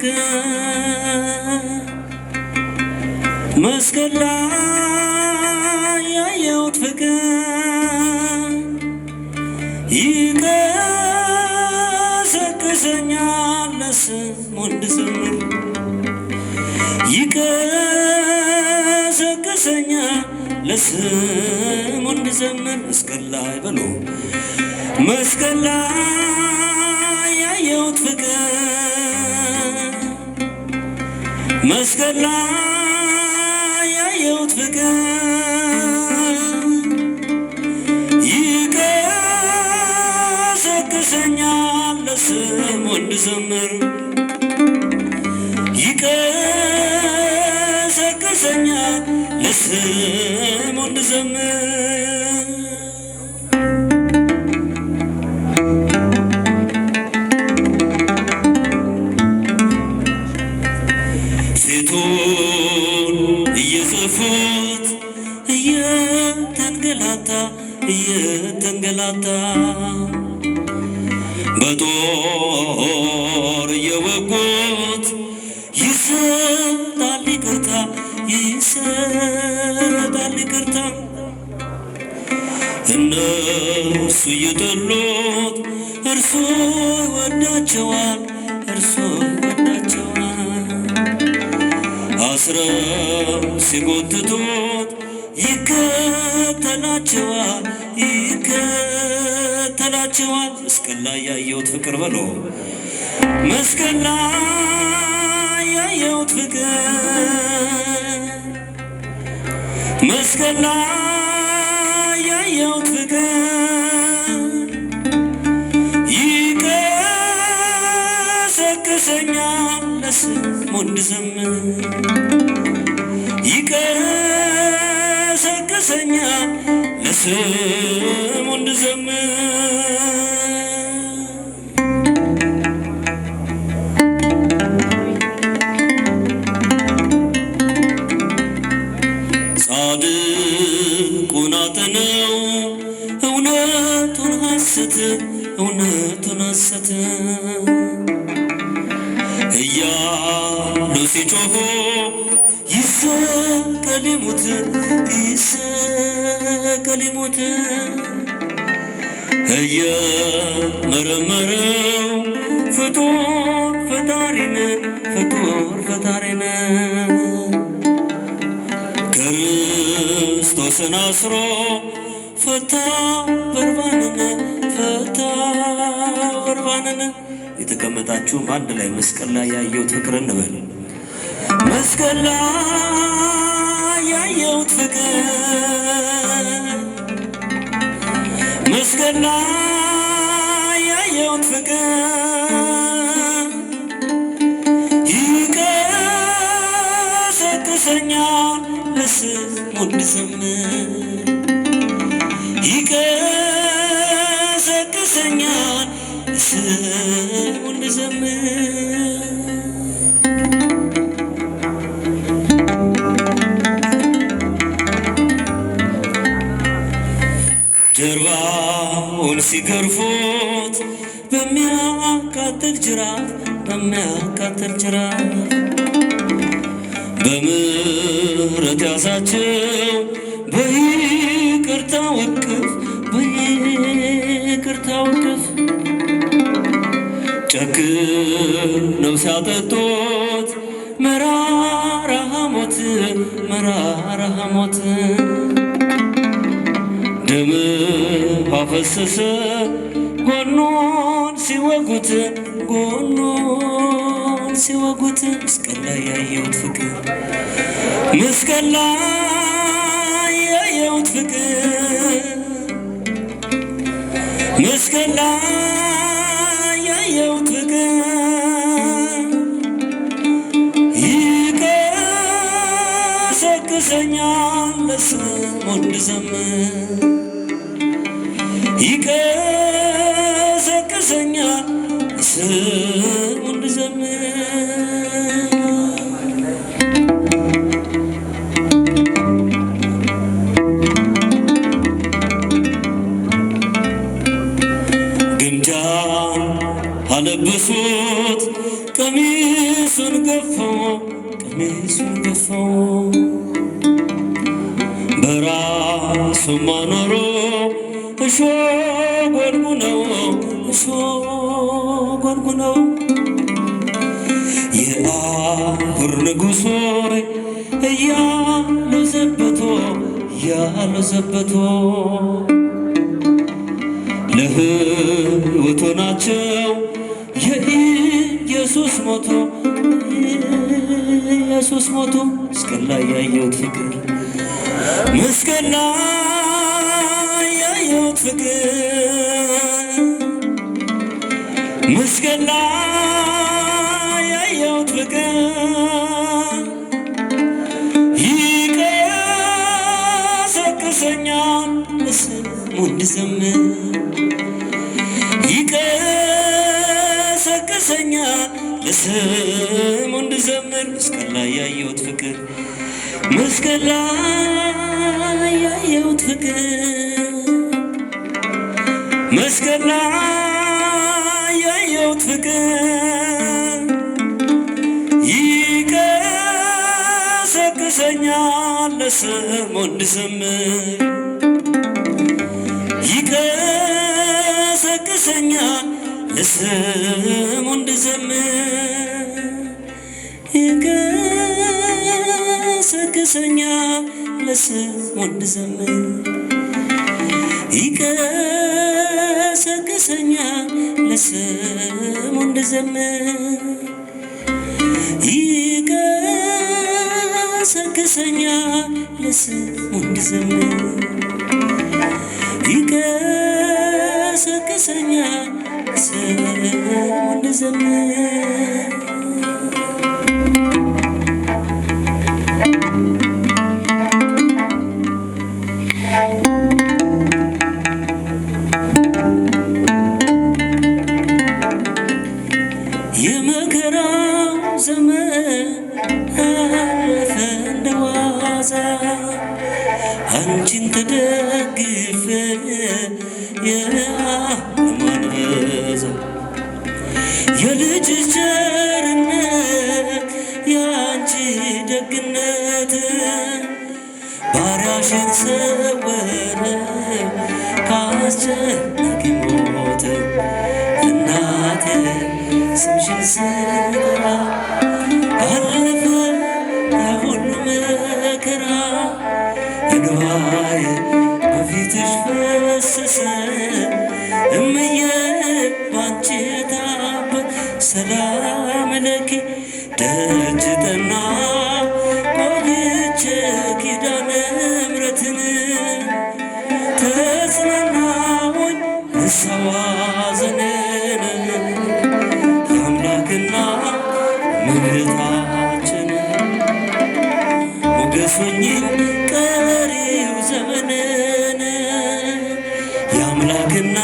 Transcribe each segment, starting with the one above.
ፍቅር መስቀል ላይ ያየሁት ፍቅር ይቀሰቅሰኛል ለስሙ እንድዘምር ይቀሰቅሰኛል ለስሙ እንድዘምር መስቀል ላይ በሎ መስቀል ላይ ያየሁት ፍቅር መስቀል ላይ ያየሁት ፍቅር ይቀሰቅሰኛል ለስሙ እንድዘምር ይቀሰቅሰኛል ለስሙ እንድዘምር ፊቱን እየጽፉት እየተንገላታ በጦር እየወጉት ይሰጣል ይቅርታ እነሱ እየጠሉት እርሱ ይወዳቸዋል አስረው ሲጎትቱት ይከተላቸዋል መስቀል ላይ ያየሁት ፍቅር በሎ መስቀል ላይ ያየሁት ፍቅር መስቀል ላይ ያየሁት ፍቅር ይቀሰቅሰኛል ለስሙ እንድዘምር ይቀሰቅሰኛል ለስሙ እንድዘምር ጻድቁን አጥነው እውነቱን ሐሰት እያሉ ሲጮኹ ይሰቀል ይሙት እየመረመረው ፍጡር ፈጣሪን ክርስቶስን አስሮ ፈታ በርባንን የተቀመጣችሁ በአንድ ላይ መስቀል ላይ ያየሁት ፍቅር እንበል መስቀል ላይ ያየሁት ፍቅር መስቀል ላይ ያየሁት ፍቅር ይቀሰቅሰኛል ለስሙ እንድዘምር ይቀሰቅሰኛል ለስሙ እንድዘምር ጀርባውን ሲገርፉት በሚያቃጥል ጅራፍ በምሕረት ያዛቸው በይቅርታው እቅፍ ጨክነው ሲያጠጡት መራራ ሐሞት ደም አፈሰሰ ጎኑን ሲወጉት መስቀል ላይ ያየሁት ፍቅር መስቀል ላይ ያየሁት ፍቅር መስቀል ላይ ያየሁት ፍቅር ይቀሰቅሰኛል ለስሙ እንድዘምር ይቀሰቅሰኛል ለስሙ እንድዘምር ግምጃ አለበሱት ቀሚሱን ገፈው በራሱም አኖሮ እሾህ ጎንጉነው የአሁር ንጉሥ ሆይ እያሉ ዘበቶ ለሕይወቱ ናቸው የኢየሱስ ሞቶ መስቀል ላይ ያየሁት ፍቅር መስቀል ላይ ያየሁት ፍቅር መስቀል ላይ ያየሁት ፍቅር ይቀሰቅሰኛል ለስሙ እንድዘምር ይቀሰቅሰኛል ለስሙ እንድዘምር መስቀል ላይ ያየሁት ፍቅር መስቀል ላይ ያየሁት ፍቅር መስቀል ላይ ያየሁት ፍቅር ይቀሰቅሰኛል ለስሙ እንድዘምር ይቀሰቅሰኛል ለስሙ እንድዘምር ይቀሰቅሰኛል ለስሙ እንድዘምር ይቀሰቅሰኛል ለስሙ እንድዘምር ይቀሰቅሰኛል ለስሙ እንድዘምር ይቀሰቅሰኛል ለስሙ እንድዘምር የመከራው ዘመን አለፈ እንደዋዛ አንቺን ተደግፌ የዓለምን ቤዛ የልጅ ቸርነት ያንቺ ደግነት ባሪያሽን ሰወረ ካስጨናቂ ሞት እናቴ ስምሽን ስጠራ አለፈ የሁሉ መከራ እንባዬ በፊትሽ ፈሰሰ እምዬ ባንቺ ታበ ሰላም ለኪ ደጅ ጠና ቆይቼ ኪዳነ ምሕረትን ተጽናናሁኝ እሰዋ ዘኔን የአምላክና ምሕረታችን ሞገሱኝም ቀሪው ዘመንን የአምላክና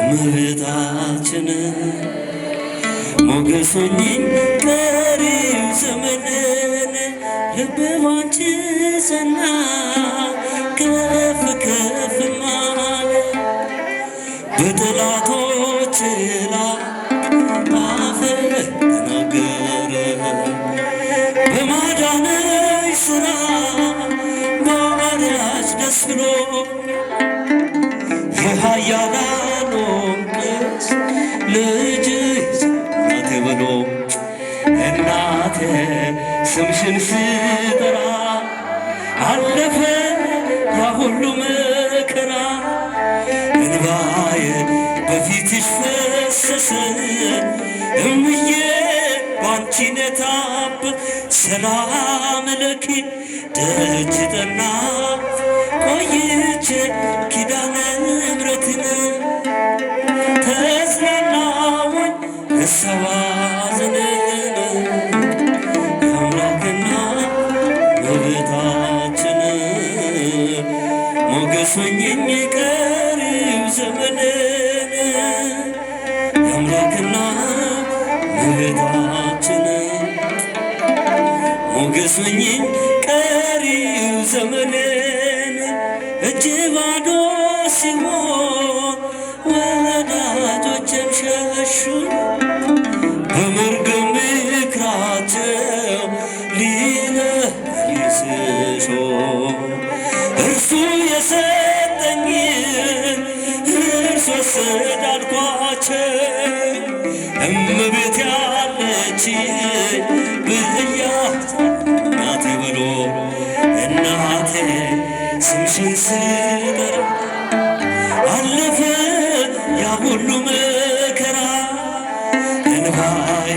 ምሕረታችን ሞገሱኝም ቀሪው ዘመንን ልቤ ባንቺ ጸና ከፍ ከፍም አለ በጠላቶች ላይ አፈር ተናገረ በማዳንሽ ሥራ ባሪያሽ ደስ ብሎ የኃያላኑን ቅስ ልጅሽ እናቴ ብሎ እናቴ ስምሽን ስጠራ አለፈ ያ ሁሉ መከራ እንባዬ በፊትሽ ፈሰሰ እምዬ ባንቺ ነታብ ሰላም ለኪ ደጅ ጠና ቆይቼ ኪዳነ ምሕረትን ተጽናናሁኝ እሰዋ ዘኔን የአምላክና ምሕረታችን ሞገሱኝም ቀሪው ዘመንን የአምላክና ምሕረታችን ሞገሱኝም ቀሪው ዘመንን እጅ ባዶ ሲሆን ወዳጆቼም ሸሹ በመርገም ምክራቸው ሊለይስሾ እርሱ የሰጠኝን እርሱ ወሰደ አልኳቸው። እመቤት ያለችኝ ብያት እናቴ በሎ እናቴ ስምሽን ስጠራ አለፈ ያ ሁሉ መከራ እንባዬ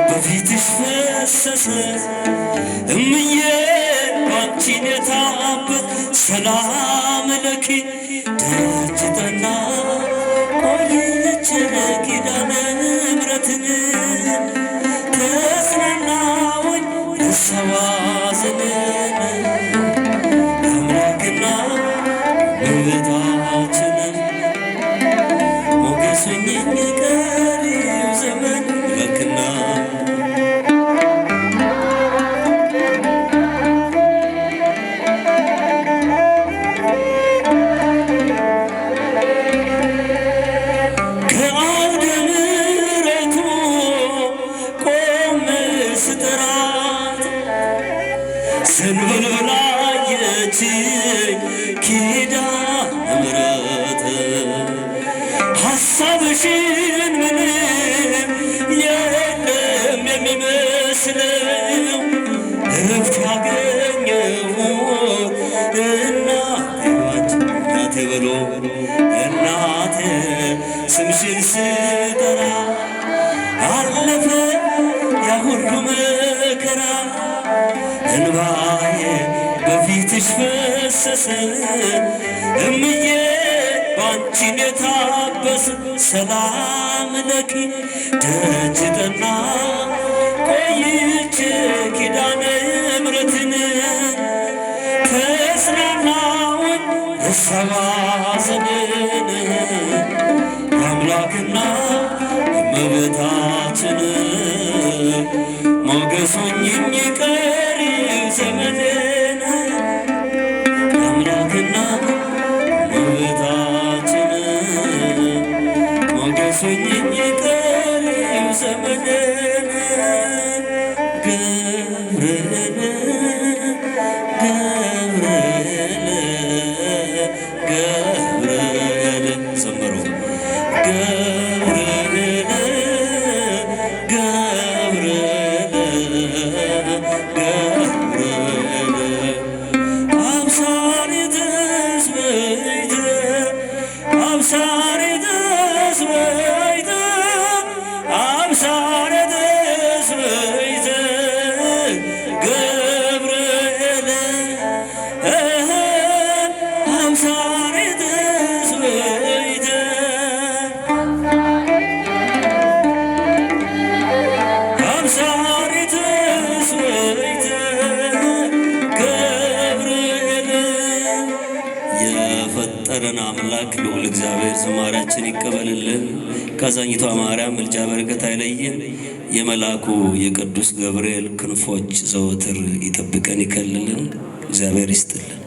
በፊትሽ ፈሰሰ እምዬ ባንቺን የታበት ሰላም ለኪ ደጅ ጠና ቆየች ኪዳነ ምሕረትን ተጽናናሁኝ ልሰዋ ዘነን አምላክና እመቤታችንን ሞገስ ሆኜ ቀሪው ዘመን አምላክና ከአውደ ምሕረቱ ቆሜ ስጠራት ስንብላ አየችኝ ኪዳነ ምሕረት ሐሳብሽን ምንም የለም የሚመስለው እረፍት ያገኘሁት እናቴ በሎ እናቴ ስምሽን ስጠራ አለፈ ያ ሁሉ መከራ እንባዬ በፊትሽ ፈሰሰ እምዬ ባንቺን የታበሰ ሰላም ለኪ ደጅ ጠና ቆይቼ ኪዳነ ምሕረትን ተጽናናሁኝ ልሰዋ ዘነን አምላክና እመቤታችን ሞገስ ሆኜ ቀሪው ዘመኔን አምላክና እመቤታችን ሞገስ ሆኜ ቀሪው ዘመኔን ገብርኤል ገብርኤል ገብርኤል ዘመሩ ገብርኤል ገብርኤል ገብርኤል አብሳሪ ተስበይተ አብሳሪ ተስበይተ አብሳሪ ተስበይተ ገብርኤል አብሳሪ ተስበይተ አብሳሪ ተስበይተ ገብርኤል የፈጠረን አምላክ ልዑል እግዚአብሔር ዝማሬያችን ይቀበልልን። ከአዛኝቷ ማርያም ምልጃ በረከት አይለየን። የመልአኩ የቅዱስ ገብርኤል ክንፎች ዘወትር ይጠብቀን ይከልልን። እግዚአብሔር ይስጥልን።